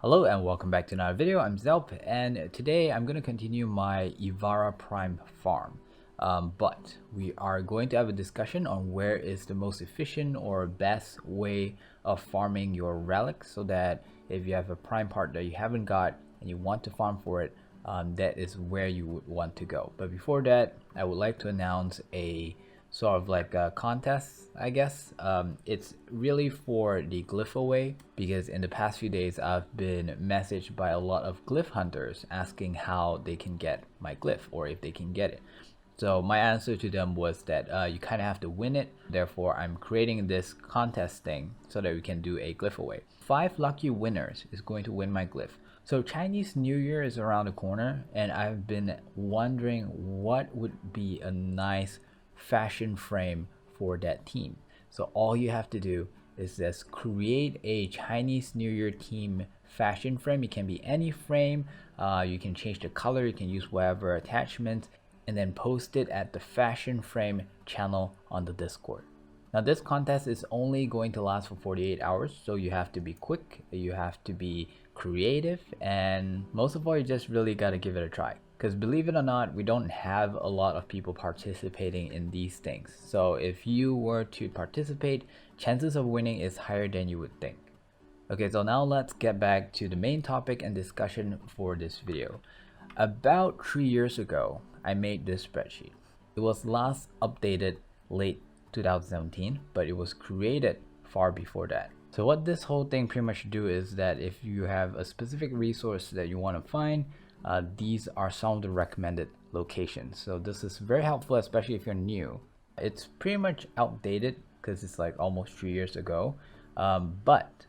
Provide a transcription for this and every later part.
Hello and welcome back to another video. I'm Zelp and today I'm going to continue my Ivara Prime farm. But we are going to have a discussion on where is the most efficient or best way of farming your relics, so that if you have a prime part that you haven't got and you want to farm for it, that is where you would want to go. But before that, I would like to announce a sort of like a contest, I guess. It's really for the Glyphaway, because in the past few days I've been messaged by a lot of glyph hunters asking how they can get my glyph or if they can get it. So my answer to them was that you kind of have to win it. Therefore, I'm creating this contest thing so that we can do a Glyphaway. 5 lucky winners is going to win my glyph. So Chinese New Year is around the corner, and I've been wondering what would be a nice fashion frame for that team. So all you have to do is just create a Chinese New Year theme fashion frame. It can be any frame. You can change the color, you can use whatever attachment, and then post it at the fashion frame channel on the Discord. Now this contest is only going to last for 48 hours, so you have to be quick, you have to be creative, and most of all, you just really got to give it a try. Because believe it or not, we don't have a lot of people participating in these things. So if you were to participate, chances of winning is higher than you would think. Okay, so now let's get back to the main topic and discussion for this video. About 3 years ago, I made this spreadsheet. It was last updated late 2017, but it was created far before that. So what this whole thing pretty much do is that if you have a specific resource that you want to find, these are some of the recommended locations. So this is very helpful, especially if you're new. It's pretty much outdated because it's like almost 3 years ago, but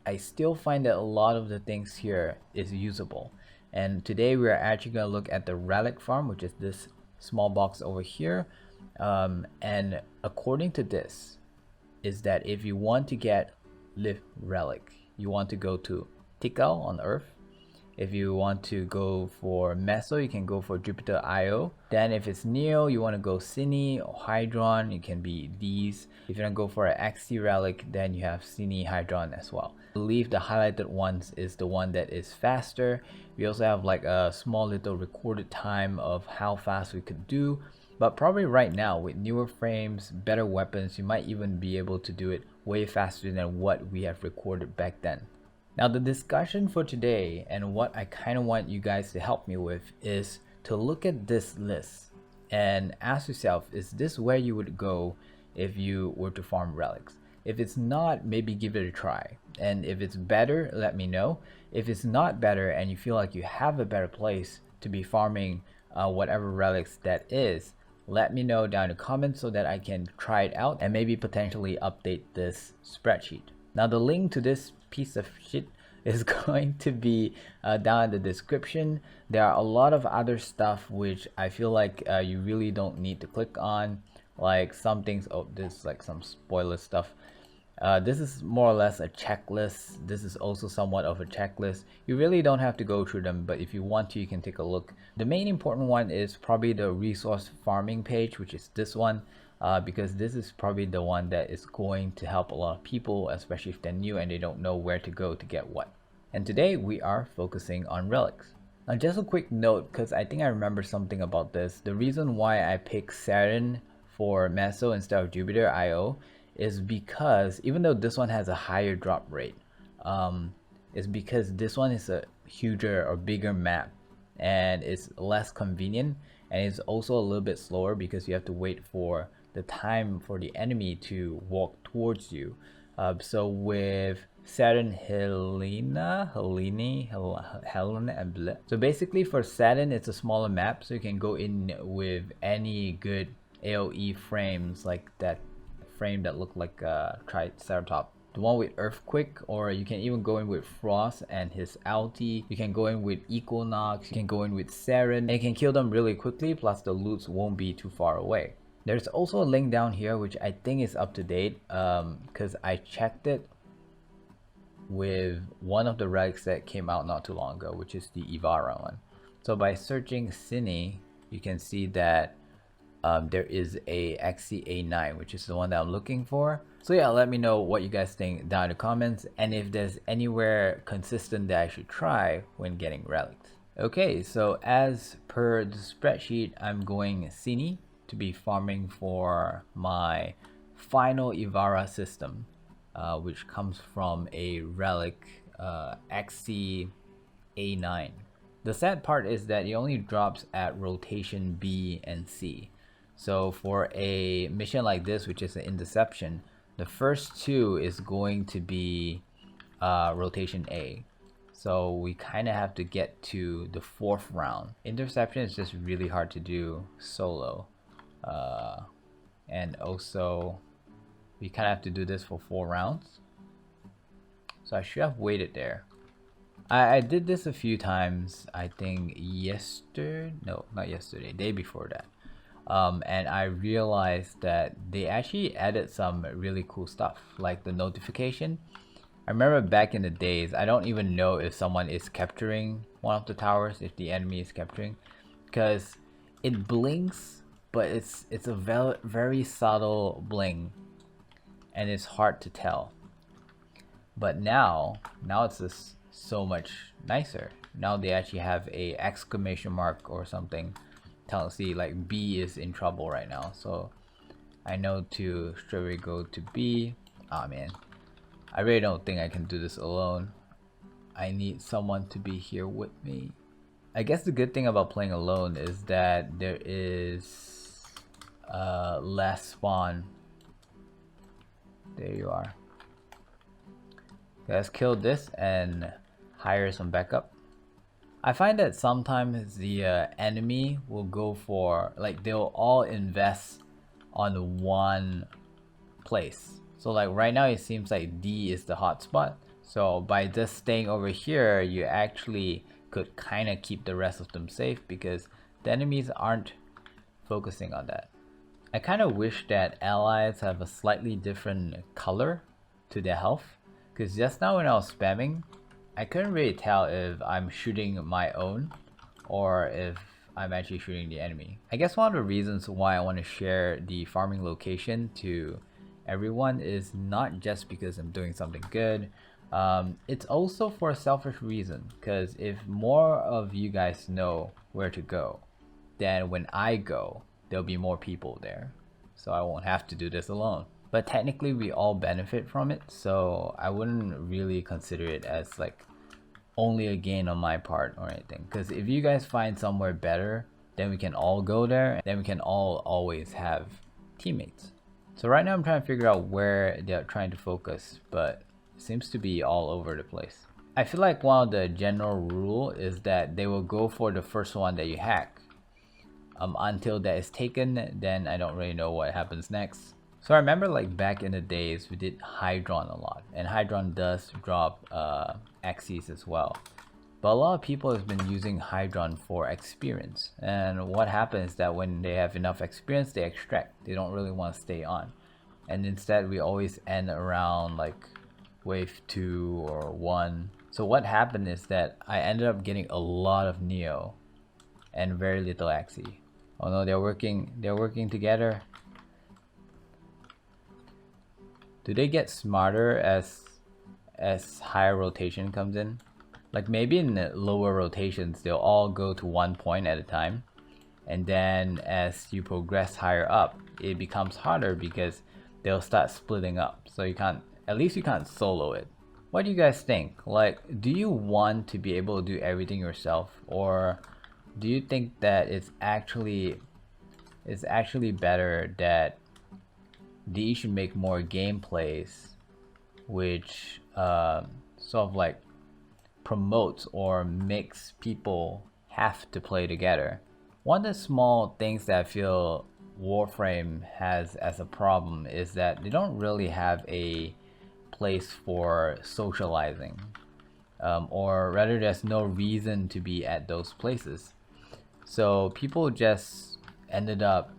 I still find that a lot of the things here is usable. And today we are actually going to look at the relic farm, which is this small box over here. And according to this, is that if you want to get live relic, you want to go to Tikal on Earth. If you want to go for Meso, you can go for Jupiter Io. Then if it's Neo, you want to go Cine or Hydron, it can be these. If you want to go for an XT relic, then you have Cine, Hydron as well. I believe the highlighted ones is the one that is faster. We also have like a small little recorded time of how fast we could do. But probably right now with newer frames, better weapons, you might even be able to do it way faster than what we have recorded back then. Now the discussion for today and what I kind of want you guys to help me with is to look at this list and ask yourself, is this where you would go if you were to farm relics? If it's not, maybe give it a try. And if it's better, let me know. If it's not better and you feel like you have a better place to be farming whatever relics that is, let me know down in the comments so that I can try it out and maybe potentially update this spreadsheet. Now the link to this piece of shit is going to be down in the description. There are a lot of other stuff which I feel like you really don't need to click on, like some things. Oh, there's like some spoiler stuff. This is more or less a checklist. This is also somewhat of a checklist. You really don't have to go through them, but if you want to, you can take a look. The main important one is probably the resource farming page, which is this one. Because this is probably the one that is going to help a lot of people, especially if they're new and they don't know where to go to get what. And today we are focusing on relics. Now just a quick note, because I think I remember something about this. The reason why I picked Saturn for Meso instead of Jupiter Io is because even though this one has a higher drop rate, it's because this one is a huger or bigger map and it's less convenient, and it's also a little bit slower because you have to wait for the time for the enemy to walk towards you. So with Saturn, Helena, and Bleh. So basically for Saturn, it's a smaller map, so you can go in with any good AoE frames, like that frame that looked like a Triceratops. The one with Earthquake, or you can even go in with Frost and his ulti. You can go in with Equinox, you can go in with Saren, and you can kill them really quickly, plus the loots won't be too far away. There's also a link down here which I think is up to date, because I checked it with one of the relics that came out not too long ago, which is the Ivara one. So by searching Cine, you can see that there is a XC-A9, which is the one that I'm looking for. So yeah, let me know what you guys think down in the comments, and if there's anywhere consistent that I should try when getting relics. Okay, so as per the spreadsheet, I'm going Cine to be farming for my final Ivara system, which comes from a relic XC-A9. The sad part is that it only drops at rotation B and C. So for a mission like this, which is an interception, the first two is going to be rotation A. So we kind of have to get to the 4th round. Interception is just really hard to do solo. And also, we kind of have to do this for 4 rounds. So I should have waited there. I did this a few times, I think yesterday, no, not yesterday, day before that. And I realized that they actually added some really cool stuff, like the notification. I remember back in the days, I don't even know if someone is capturing one of the towers, if the enemy is capturing, because it blinks, but it's a very subtle bling, and it's hard to tell. But now it's just so much nicer. Now they actually have a exclamation mark or something telling see like B is in trouble right now. So I know to straight away go to B. Ah man, I really don't think I can do this alone. I need someone to be here with me. I guess the good thing about playing alone is that there is less spawn. There you are. Let's kill this and hire some backup. I find that sometimes the enemy will go for, like, they'll all invest on one place. So like right now it seems like D is the hotspot. So by just staying over here, you actually could kind of keep the rest of them safe because the enemies aren't focusing on that. I kind of wish that allies have a slightly different color to their health, because just now when I was spamming, I couldn't really tell if I'm shooting my own or if I'm actually shooting the enemy. I guess one of the reasons why I want to share the farming location to everyone is not just because I'm doing something good. It's also for a selfish reason, because if more of you guys know where to go, then when I go, there'll be more people there. So I won't have to do this alone. But technically we all benefit from it, so I wouldn't really consider it as like only a gain on my part or anything. Because if you guys find somewhere better, then we can all go there, then we can all always have teammates. So right now I'm trying to figure out where they're trying to focus, but it seems to be all over the place. I feel like one of the general rule is that they will go for the first one that you hack. Until that is taken, then I don't really know what happens next. So I remember like back in the days we did Hydron a lot, and Hydron does drop axes as well. But a lot of people have been using Hydron for experience, and what happens is that when they have enough experience they extract. They don't really want to stay on, and instead we always end around like wave 2 or 1. So what happened is that I ended up getting a lot of Neo and very little Axie. Oh no, they're working together. Do they get smarter as higher rotation comes in? Like maybe in the lower rotations they'll all go to one point at a time, and then as you progress higher up it becomes harder because they'll start splitting up, so you can't, at least you can't solo it. What do you guys think? Like, do you want to be able to do everything yourself, or do you think that it's actually better that DE should make more gameplays which sort of like promotes or makes people have to play together? One of the small things that I feel Warframe has as a problem is that they don't really have a place for socializing, or rather there's no reason to be at those places. So people just ended up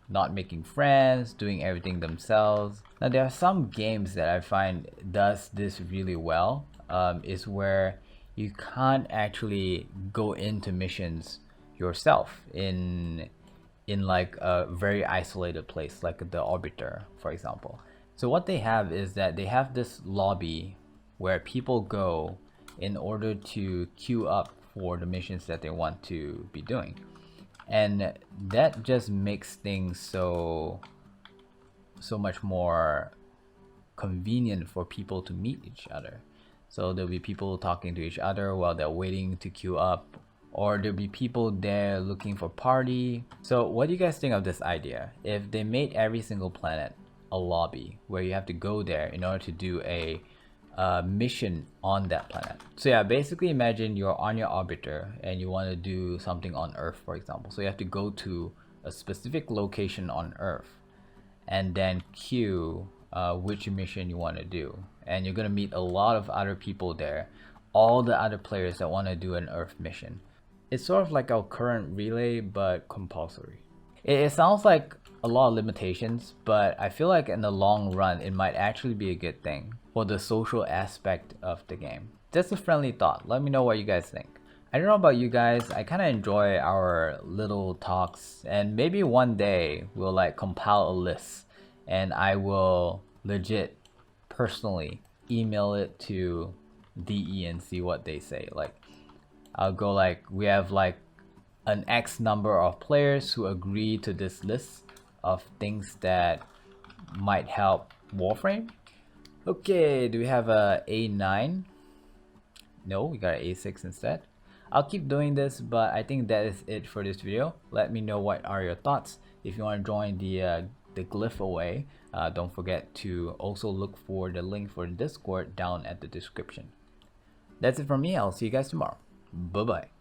not making friends, doing everything themselves. Now there are some games that I find does this really well, is where you can't actually go into missions yourself in in like a very isolated place, like the Orbiter, for example. So what they have is that they have this lobby where people go in order to queue up for the missions that they want to be doing. And that just makes things so much more convenient for people to meet each other. So there'll be people talking to each other while they're waiting to queue up, or there'll be people there looking for party. So what do you guys think of this idea? If they made every single planet a lobby where you have to go there in order to do a mission on that planet. So yeah, basically imagine you're on your orbiter and you want to do something on Earth, for example. So you have to go to a specific location on Earth and then queue which mission you want to do. And you're going to meet a lot of other people there, all the other players that want to do an Earth mission. It's sort of like our current relay, but compulsory. It sounds like a lot of limitations, but I feel like in the long run, it might actually be a good thing for the social aspect of the game. Just a friendly thought. Let me know what you guys think. I don't know about you guys, I kind of enjoy our little talks, and maybe one day we'll like compile a list and I will legit personally email it to DE and see what they say. Like I'll go like, we have like an X number of players who agree to this list of things that might help Warframe. Okay, do we have a A9? No, we got an A6 instead. I'll keep doing this, but I think that is it for this video. Let me know what are your thoughts. If you want to join the Glyphaway, don't forget to also look for the link for Discord down at the description. That's it from me. I'll see you guys tomorrow. Bye bye.